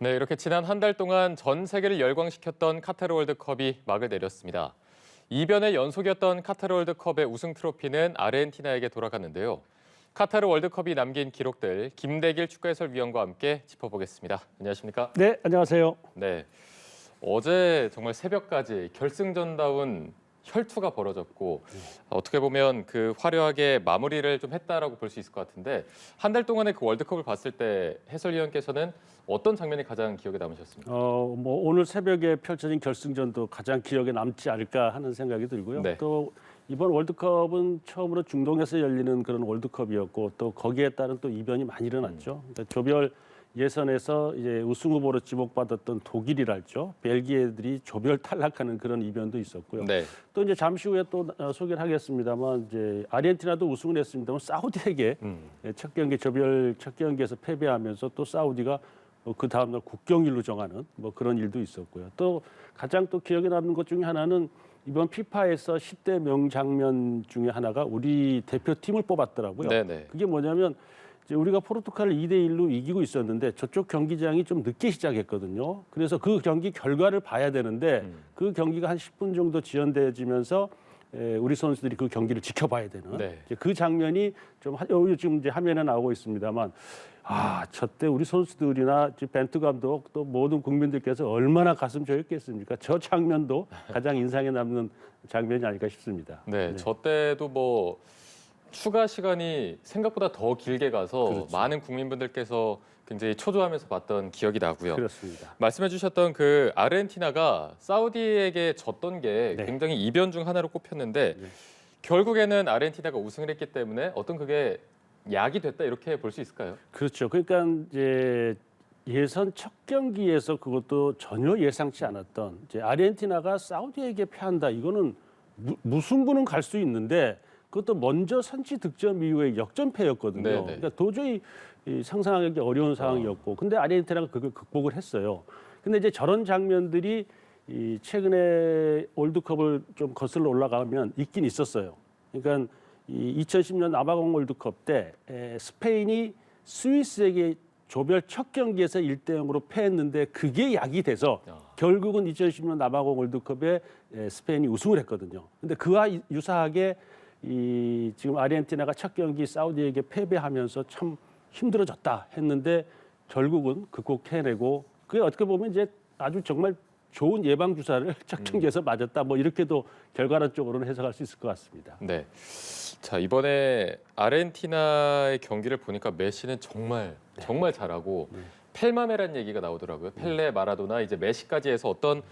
네, 이렇게 지난 한 달 동안 전 세계를 열광시켰던 카타르 월드컵이 막을 내렸습니다. 2변의 연속이었던 카타르 월드컵의 우승 트로피는 아르헨티나에게 돌아갔는데요. 카타르 월드컵이 남긴 기록들 김대길 축구 해설위원과 함께 짚어보겠습니다. 안녕하십니까? 네, 안녕하세요. 네, 어제 정말 새벽까지 결승전다운 혈투가 벌어졌고 어떻게 보면 그 화려하게 마무리를 좀 했다라고 볼 수 있을 것 같은데 한 달 동안의 그 월드컵을 봤을 때 해설위원께서는 어떤 장면이 가장 기억에 남으셨습니까? 오늘 새벽에 펼쳐진 결승전도 가장 기억에 남지 않을까 하는 생각이 들고요. 네. 또 이번 월드컵은 처음으로 중동에서 열리는 그런 월드컵이었고 또 거기에 따른 또 이변이 많이 일어났죠. 그러니까 조별 예선에서 이제 우승 후보로 지목받았던 독일이랄죠. 벨기에들이 조별 탈락하는 그런 이변도 있었고요. 네. 또 이제 잠시 후에 또 소개를 하겠습니다만 이제 아르헨티나도 우승을 했습니다만 사우디에게 첫 경기 조별 첫 경기에서 패배하면서 또 사우디가 그 다음날 국경일로 정하는 뭐 그런 일도 있었고요. 또 가장 또 기억에 남는 것 중에 하나는 이번 피파에서 10대 명장면 중에 하나가 우리 대표팀을 뽑았더라고요. 네네. 그게 뭐냐면 이제 우리가 포르투갈을 2대1로 이기고 있었는데 저쪽 경기장이 좀 늦게 시작했거든요. 그래서 그 경기 결과를 봐야 되는데 그 경기가 한 10분 정도 지연되어지면서 우리 선수들이 그 경기를 지켜봐야 되는 네. 이제 그 장면이 좀 지금 이제 화면에 나오고 있습니다만 저때 우리 선수들이나 벤투 감독 또 모든 국민들께서 얼마나 가슴 저렸겠습니까? 저 장면도 가장 인상에 남는 장면이 아닐까 싶습니다. 네, 저 때도 뭐 추가 시간이 생각보다 더 길게 가서 그렇죠. 많은 국민분들께서 굉장히 초조하면서 봤던 기억이 나고요. 그렇습니다. 말씀해 주셨던 그 아르헨티나가 사우디에게 졌던 게 네. 굉장히 이변 중 하나로 꼽혔는데 결국에는 아르헨티나가 우승을 했기 때문에 어떤 그게 약이 됐다 이렇게 볼 수 있을까요? 그렇죠. 그러니까 이제 예선 첫 경기에서 그것도 전혀 예상치 않았던 이제 아르헨티나가 사우디에게 패한다. 이거는 무승부는 갈 수 있는데 그것도 먼저 선취 득점 이후에 역전패였거든요. 네네. 그러니까 도저히 상상하기 어려운 상황이었고, 근데 아르헨티나가 그걸 극복을 했어요. 근데 이제 저런 장면들이 최근에 월드컵을 좀 거슬러 올라가면 있긴 있었어요. 그러니까 2010년 남아공 월드컵 때 스페인이 스위스에게 조별 첫 경기에서 1대0으로 패했는데 그게 약이 돼서 결국은 2010년 남아공 월드컵에 스페인이 우승을 했거든요. 근데 그와 유사하게 지금 아르헨티나가 첫 경기 사우디에게 패배하면서 참 힘들어졌다 했는데 결국은 극복해내고 그게 어떻게 보면 이제 아주 정말 좋은 예방 주사를 첫 경기에서 맞았다 뭐 이렇게도 결과론적으로는 해석할 수 있을 것 같습니다. 네. 자, 이번에 아르헨티나의 경기를 보니까 메시는 정말 잘하고 펠마메라는 얘기가 나오더라고요. 펠레, 마라도나 이제 메시까지 해서 어떤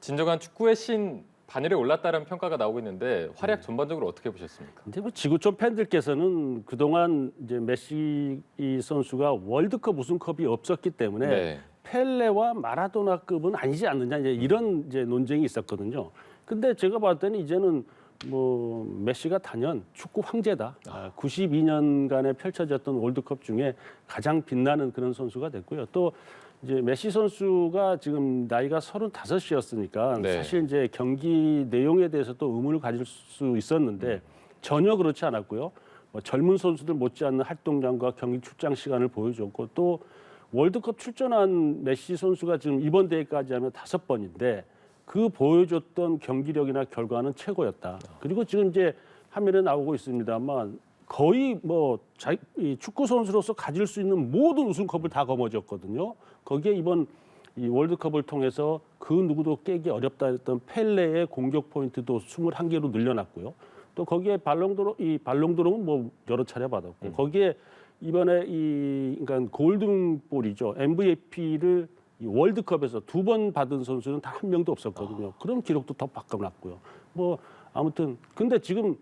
진정한 축구의 신 반열에 올랐다는 평가가 나오고 있는데 활약 전반적으로 어떻게 보셨습니까? 근데 뭐 지구촌 팬들께서는 그동안 이제 메시 이 선수가 월드컵 우승컵이 없었기 때문에 네. 펠레와 마라도나급은 아니지 않느냐 이제 이런 이제 논쟁이 있었거든요. 근데 제가 봤을 때는 이제는 뭐 메시가 단연 축구 황제다. 92년간에 펼쳐졌던 월드컵 중에 가장 빛나는 그런 선수가 됐고요. 또 이제 메시 선수가 지금 나이가 35이었으니까 네. 사실 이제 경기 내용에 대해서 또 의문을 가질 수 있었는데 전혀 그렇지 않았고요. 뭐 젊은 선수들 못지않는 활동량과 경기 출장 시간을 보여줬고 또 월드컵 출전한 메시 선수가 지금 이번 대회까지 하면 5번인데 그 보여줬던 경기력이나 결과는 최고였다. 그리고 지금 이제 화면에 나오고 있습니다만 거의 뭐 이 축구 선수로서 가질 수 있는 모든 우승컵을 다 거머쥐었거든요. 거기에 이번 이 월드컵을 통해서 그 누구도 깨기 어렵다 했던 펠레의 공격 포인트도 21개로 늘려놨고요. 또 거기에 발롱도르는 뭐 여러 차례 받았고 거기에 이번에 그러니까 골든볼이죠. MVP를 이 월드컵에서 2번 받은 선수는 단 한 명도 없었거든요. 그런 기록도 더 바꿔놨고요. 뭐 아무튼 근데 지금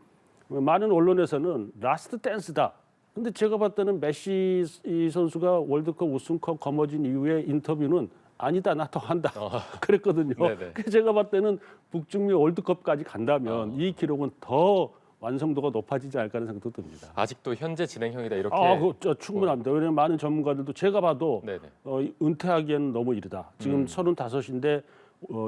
많은 언론에서는 라스트 댄스다. 근데 제가 봤을 때는 메시 이 선수가 월드컵 우승컵 거머쥔 이후에 인터뷰는 아니다, 나 더 한다. 그랬거든요. 네네. 그래서 제가 봤을 때는 북중미 월드컵까지 간다면 이 기록은 더 완성도가 높아지지 않을까 하는 생각도 듭니다. 아직도 현재 진행형이다 이렇게. 그거 충분합니다. 왜냐하면 많은 전문가들도 제가 봐도 네네. 은퇴하기에는 너무 이르다. 지금 35인데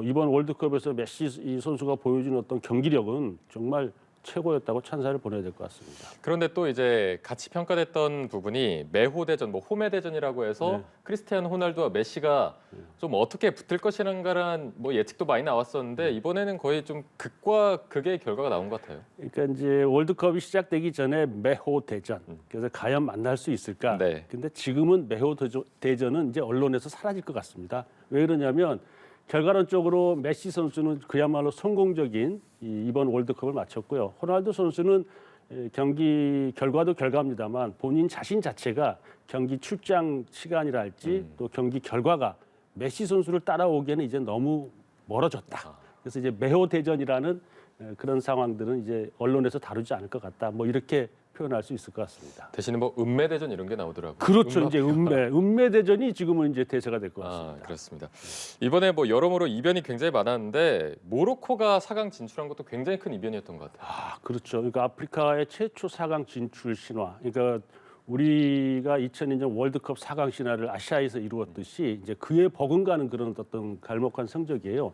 이번 월드컵에서 메시 이 선수가 보여준 어떤 경기력은 정말 최고였다고 찬사를 보내야 될 것 같습니다. 그런데 또 이제 같이 평가됐던 부분이 메호 대전, 뭐 홈의 대전이라고 해서 네. 크리스티아노 호날두와 메시가 좀 어떻게 붙을 것이라는 뭐 예측도 많이 나왔었는데 이번에는 거의 좀 극과 극의 결과가 나온 것 같아요. 그러니까 이제 월드컵이 시작되기 전에 메호 대전. 그래서 과연 만날 수 있을까? 네. 근데 지금은 메호 대전은 이제 언론에서 사라질 것 같습니다. 왜 그러냐면 결과론적으로 메시 선수는 그야말로 성공적인 이번 월드컵을 마쳤고요. 호날두 선수는 경기 결과도 결과입니다만 본인 자신 자체가 경기 출장 시간이랄지 또 경기 결과가 메시 선수를 따라오기에는 이제 너무 멀어졌다. 그래서 이제 메호 대전이라는 그런 상황들은 이제 언론에서 다루지 않을 것 같다. 뭐 이렇게 표현할 수 있을 것 같습니다. 대신에 뭐 은메 대전 이런 게 나오더라고요. 그렇죠. 이제 은메 대전이 지금은 이제 대세가 될 것 같습니다. 그렇습니다. 이번에 뭐 여러모로 이변이 굉장히 많았는데 모로코가 4강 진출한 것도 굉장히 큰 이변이었던 것 같아요. 그렇죠. 그러니까 아프리카의 최초 4강 진출 신화. 그러니까 우리가 2002년 월드컵 4강 신화를 아시아에서 이루었듯이 이제 그에 버금가는 그런 어떤 갈목한 성적이에요.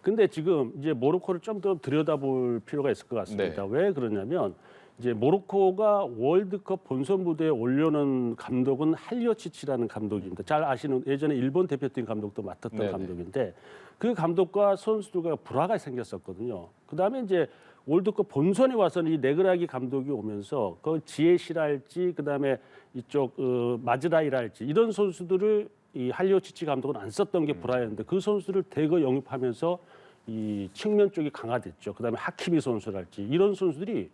근데 지금 이제 모로코를 좀 더 들여다볼 필요가 있을 것 같습니다. 네. 왜 그러냐면 이제 모로코가 월드컵 본선 무대에 올려놓은 감독은 할리오치치라는 감독입니다. 잘 아시는 예전에 일본 대표팀 감독도 맡았던 네네. 감독인데 그 감독과 선수들과 불화가 생겼었거든요. 그다음에 이제 월드컵 본선에 와서는 이 네그라기 감독이 오면서 그 지에시랄지 그다음에 이쪽 마즈라이랄지 이런 선수들을 이 할리오치치 감독은 안 썼던 게 불화였는데 그 선수들을 대거 영입하면서 이 측면 쪽이 강화됐죠. 그다음에 하키미 선수랄지 이런 선수들이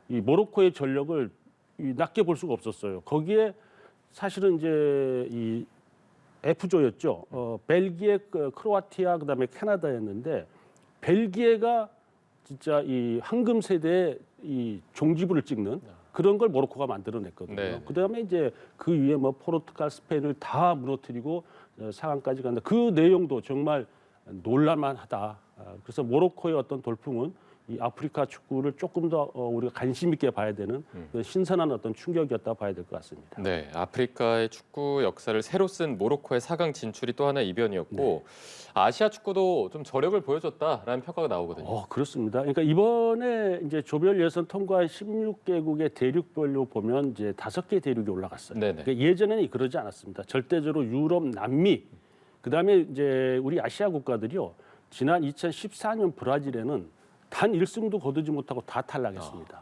이 모로코의 전력을 낮게 볼 수가 없었어요. 거기에 사실은 이제 이 F조였죠. 벨기에, 크로아티아, 그다음에 캐나다였는데 벨기에가 진짜 이 황금 세대의 이 종지부를 찍는 그런 걸 모로코가 만들어냈거든요. 네. 그다음에 이제 그 위에 뭐 포르투갈, 스페인을 다 무너뜨리고 4강까지 간다. 그 내용도 정말 놀랄만하다. 그래서 모로코의 어떤 돌풍은 이 아프리카 축구를 조금 더 우리가 관심 있게 봐야 되는 그런 신선한 어떤 충격이었다 봐야 될 것 같습니다. 네, 아프리카의 축구 역사를 새로 쓴 모로코의 4강 진출이 또 하나의 이변이었고 아시아 축구도 좀 저력을 보여줬다라는 평가가 나오거든요. 그렇습니다. 그러니까 이번에 이제 조별 예선 통과한 16개국의 대륙별로 보면 이제 5개 대륙이 올라갔어요. 네네. 그러니까 예전에는 그러지 않았습니다. 절대적으로 유럽, 남미, 그다음에 이제 우리 아시아 국가들이요. 지난 2014년 브라질에는 단 1승도 거두지 못하고 다 탈락했습니다.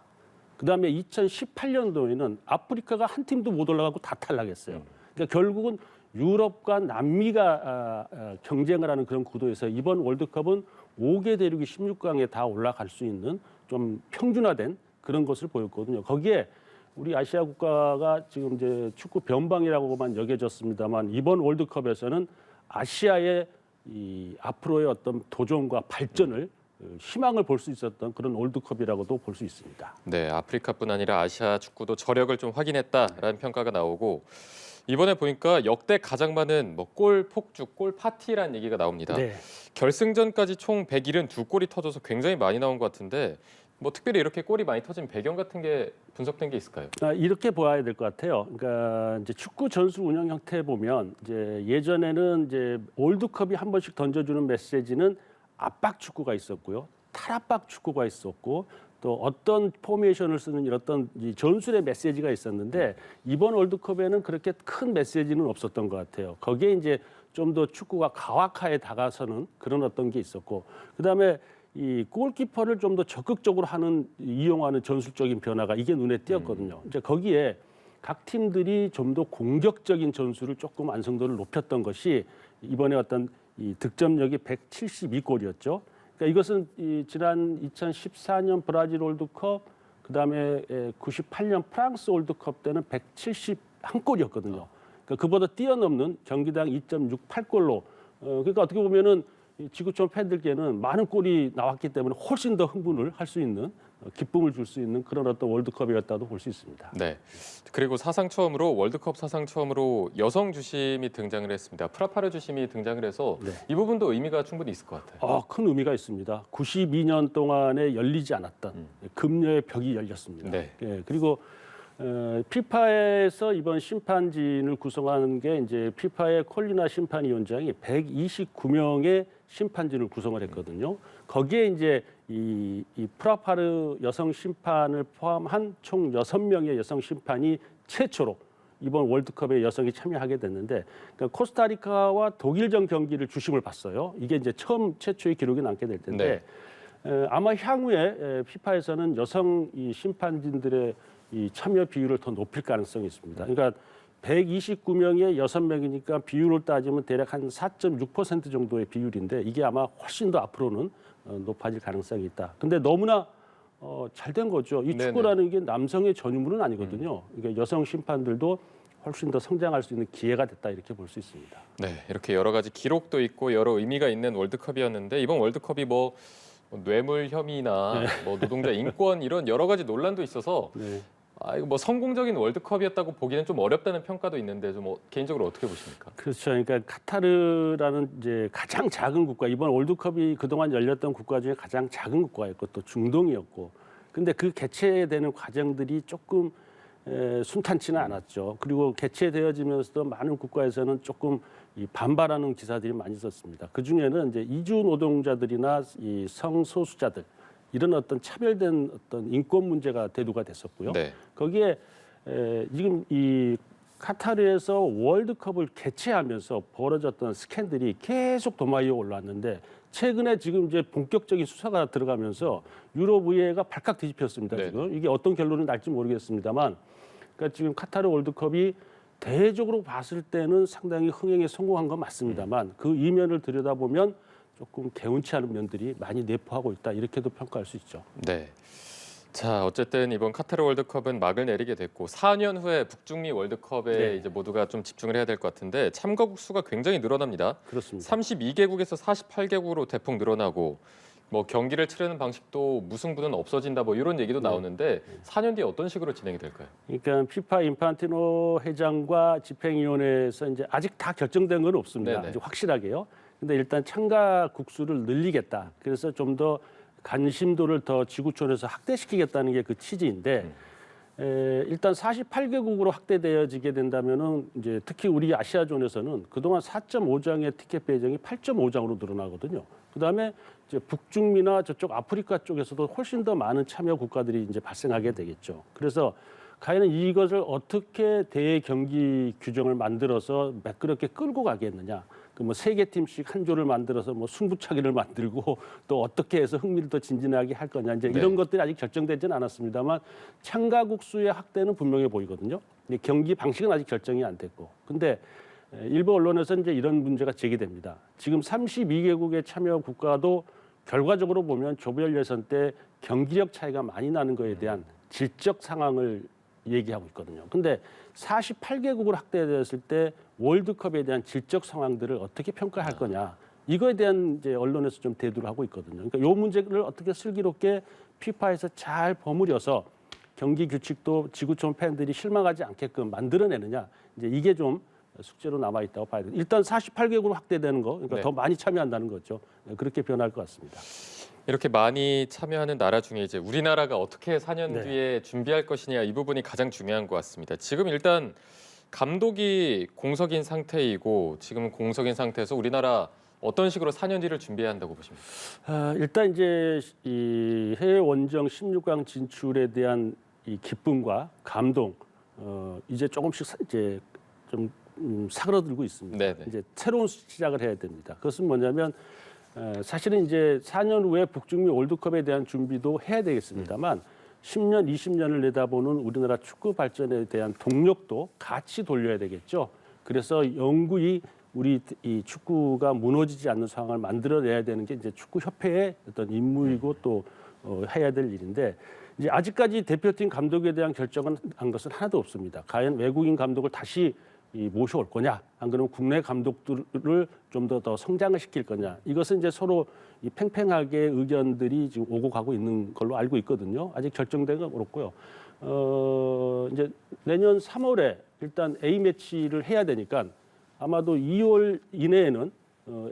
그다음에 2018년도에는 아프리카가 한 팀도 못 올라가고 다 탈락했어요. 그러니까 결국은 유럽과 남미가 경쟁을 하는 그런 구도에서 이번 월드컵은 5개 대륙이 16강에 다 올라갈 수 있는 좀 평준화된 그런 것을 보였거든요. 거기에 우리 아시아 국가가 지금 이제 축구 변방이라고만 여겨졌습니다만 이번 월드컵에서는 아시아의 이 앞으로의 어떤 도전과 발전을 희망을 볼 수 있었던 그런 월드컵이라고도 볼 수 있습니다. 네, 아프리카뿐 아니라 아시아 축구도 저력을 좀 확인했다라는 평가가 나오고 이번에 보니까 역대 가장 많은 뭐 골 폭죽, 골 파티라는 얘기가 나옵니다. 네. 결승전까지 총 172골이 터져서 굉장히 많이 나온 것 같은데 뭐 특별히 이렇게 골이 많이 터진 배경 같은 게 분석된 게 있을까요? 이렇게 보아야 될 것 같아요. 그러니까 이제 축구 전술 운영 형태 보면 이제 예전에는 이제 월드컵이 한 번씩 던져주는 메시지는 압박 축구가 있었고요, 탈압박 축구가 있었고 또 어떤 포메이션을 쓰는 이런 어떤 이 전술의 메시지가 있었는데 이번 월드컵에는 그렇게 큰 메시지는 없었던 것 같아요. 거기에 이제 좀 더 축구가 가확하에 다가서는 그런 어떤 게 있었고 그다음에 이 골키퍼를 좀 더 적극적으로 이용하는 전술적인 변화가 이게 눈에 띄었거든요. 이제 거기에 각 팀들이 좀 더 공격적인 전술을 조금 완성도를 높였던 것이 이번에 어떤 이 득점력이 172골이었죠. 그러니까 이것은 지난 2014년 브라질 월드컵, 그다음에 98년 프랑스 월드컵 때는 171골이었거든요. 그러니까 그보다 뛰어넘는 경기당 2.68골로 그러니까 어떻게 보면은 지구촌 팬들께는 많은 골이 나왔기 때문에 훨씬 더 흥분을 할 수 있는 기쁨을 줄 수 있는 그런 어떤 월드컵이었다고 볼 수 있습니다. 네. 그리고 월드컵 사상 처음으로 여성 주심이 등장을 했습니다. 프라파르 주심이 등장을 해서 이 부분도 의미가 충분히 있을 것 같아요. 큰 의미가 있습니다. 92년 동안에 열리지 않았던 금녀의 벽이 열렸습니다. 네. 그리고 피파에서 이번 심판진을 구성하는 게 이제 피파의 콜리나 심판위원장이 129명의 심판진을 구성을 했거든요. 거기에 이제 이 프라파르 여성 심판을 포함한 총 6명의 여성 심판이 최초로 이번 월드컵에 여성이 참여하게 됐는데, 그러니까 코스타리카와 독일전 경기를 주심을 봤어요. 이게 이제 최초의 기록이 남게 될 텐데 아마 향후에 피파에서는 여성 이 심판진들의 이 참여 비율을 더 높일 가능성이 있습니다. 그러니까 129명에 6명이니까 비율을 따지면 대략 한 4.6% 정도의 비율인데 이게 아마 훨씬 더 앞으로는 높아질 가능성이 있다. 근데 너무나 잘 된 거죠. 이 네네. 축구라는 게 남성의 전유물은 아니거든요. 그러니까 여성 심판들도 훨씬 더 성장할 수 있는 기회가 됐다 이렇게 볼 수 있습니다. 네, 이렇게 여러 가지 기록도 있고 여러 의미가 있는 월드컵이었는데 이번 월드컵이 뭐 뇌물 혐의나 뭐 노동자 인권 이런 여러 가지 논란도 있어서 네. 이거 뭐 성공적인 월드컵이었다고 보기는 좀 어렵다는 평가도 있는데 좀 개인적으로 어떻게 보십니까? 그렇죠. 그러니까 카타르라는 이제 가장 작은 국가, 이번 월드컵이 그동안 열렸던 국가 중에 가장 작은 국가였고 또 중동이었고, 근데 그 개최되는 과정들이 조금 순탄치는 않았죠. 그리고 개최되어지면서도 많은 국가에서는 조금 이 반발하는 기사들이 많이 있었습니다. 그 중에는 이제 이주 노동자들이나 이 성소수자들 이런 어떤 차별된 어떤 인권 문제가 대두가 됐었고요. 네. 거기에 지금 이 카타르에서 월드컵을 개최하면서 벌어졌던 스캔들이 계속 도마 위에 올라왔는데 최근에 지금 이제 본격적인 수사가 들어가면서 유럽 의회가 발칵 뒤집혔습니다. 네네. 지금 이게 어떤 결론이 날지 모르겠습니다만, 그러니까 지금 카타르 월드컵이 대외적으로 봤을 때는 상당히 흥행에 성공한 건 맞습니다만 그 이면을 들여다보면 조금 개운치 않은 면들이 많이 내포하고 있다 이렇게도 평가할 수 있죠. 네. 자, 어쨌든 이번 카타르 월드컵은 막을 내리게 됐고 4년 후에 북중미 월드컵에 네. 이제 모두가 좀 집중을 해야 될 것 같은데 참가국 수가 굉장히 늘어납니다. 그렇습니다. 32개국에서 48개국으로 대폭 늘어나고 뭐 경기를 치르는 방식도 무승부는 없어진다 뭐 이런 얘기도 나오는데 4년 뒤에 어떤 식으로 진행이 될까요? 그러니까 피파 인판티노 회장과 집행위원회에서 이제 아직 다 결정된 건 없습니다. 네네. 아직 확실하게요. 근데 일단 참가국 수를 늘리겠다. 그래서 좀 더 관심도를 더 지구촌에서 확대시키겠다는 게 그 취지인데 일단 48개국으로 확대되어지게 된다면은 이제 특히 우리 아시아존에서는 그동안 4.5장의 티켓 배정이 8.5장으로 늘어나거든요. 그다음에 이제 북중미나 저쪽 아프리카 쪽에서도 훨씬 더 많은 참여 국가들이 이제 발생하게 되겠죠. 그래서 과연 이것을 어떻게 대경기 규정을 만들어서 매끄럽게 끌고 가겠느냐. 그 뭐 3개 팀씩 한 조를 만들어서 뭐 승부차기를 만들고 또 어떻게 해서 흥미를 더 진진하게 할 거냐. 이제 이런 것들이 아직 결정되지는 않았습니다만 참가국 수의 확대는 분명해 보이거든요. 근데 경기 방식은 아직 결정이 안 됐고. 근데 일부 언론에서 이제 이런 문제가 제기됩니다. 지금 32개국의 참여 국가도 결과적으로 보면 조별 예선 때 경기력 차이가 많이 나는 거에 대한 질적 상황을 얘기하고 있거든요. 근데 48개국으로 확대되었을 때 월드컵에 대한 질적 상황들을 어떻게 평가할 거냐. 이거에 대한 이제 언론에서 좀 대두를 하고 있거든요. 그러니까 이 문제를 어떻게 슬기롭게 피파에서 잘 버무려서 경기 규칙도 지구촌 팬들이 실망하지 않게끔 만들어내느냐. 이제 이게 좀 숙제로 남아 있다고 봐야 돼요. 일단 48개국으로 확대되는 거, 그러니까 네. 더 많이 참여한다는 거죠. 그렇게 변할 것 같습니다. 이렇게 많이 참여하는 나라 중에 이제 우리나라가 어떻게 4년 네. 뒤에 준비할 것이냐 이 부분이 가장 중요한 것 같습니다. 지금 일단 감독이 공석인 상태이고 지금 공석인 상태에서 우리나라 어떤 식으로 4년 뒤를 준비해야 한다고 보십니까? 일단 이제 이 해외 원정 16강 진출에 대한 이 기쁨과 감동 이제 조금씩 이제 좀 사그러들고 있습니다. 네네. 이제 새로운 시작을 해야 됩니다. 그것은 뭐냐면 사실은 이제 4년 후에 북중미 월드컵에 대한 준비도 해야 되겠습니다만 10년, 20년을 내다보는 우리나라 축구 발전에 대한 동력도 같이 돌려야 되겠죠. 그래서 영구히 우리 이 축구가 무너지지 않는 상황을 만들어내야 되는 게 이제 축구협회의 어떤 임무이고 또 해야 될 일인데 이제 아직까지 대표팀 감독에 대한 결정은 한 것은 하나도 없습니다. 과연 외국인 감독을 다시 모셔올 거냐, 안 그러면 국내 감독들을 좀 더 성장을 시킬 거냐. 이것은 이제 서로 이 팽팽하게 의견들이 지금 오고 가고 있는 걸로 알고 있거든요. 아직 결정된 건 없고요. 이제 내년 3월에 일단 A 매치를 해야 되니까 아마도 2월 이내에는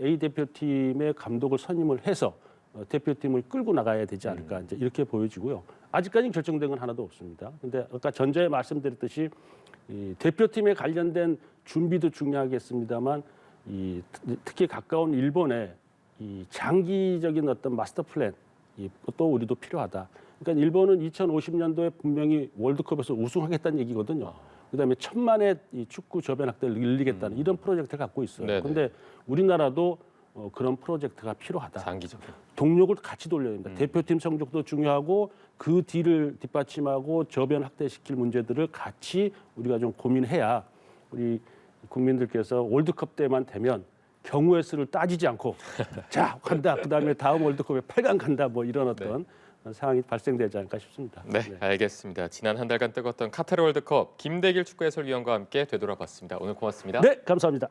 A 대표팀의 감독을 선임을 해서 대표팀을 끌고 나가야 되지 않을까 이제 이렇게 보여지고요. 아직까지는 결정된 건 하나도 없습니다. 근데 아까 전자에 말씀드렸듯이 이 대표팀에 관련된 준비도 중요하겠습니다만 특히 가까운 일본에 이 장기적인 어떤 마스터 플랜 또 우리도 필요하다. 그러니까 일본은 2050년도에 분명히 월드컵에서 우승하겠다는 얘기거든요. 그다음에 1,000만의 이 축구 저변 확대를 늘리겠다는 이런 프로젝트를 갖고 있어요. 네네. 그런데 우리나라도 그런 프로젝트가 필요하다. 장기적인. 동력을 같이 돌려야 된다. 대표팀 성적도 중요하고 그 뒤를 뒷받침하고 저변 확대시킬 문제들을 같이 우리가 좀 고민해야 우리 국민들께서 월드컵 때만 되면 경우의 수를 따지지 않고 자 간다. 그다음에 다음 월드컵에 8강 간다. 뭐 이런 어떤 상황이 발생되지 않을까 싶습니다. 네, 알겠습니다. 지난 한 달간 뜨거웠던 카타르 월드컵 김대길 축구 해설위원과 함께 되돌아봤습니다. 오늘 고맙습니다. 네, 감사합니다.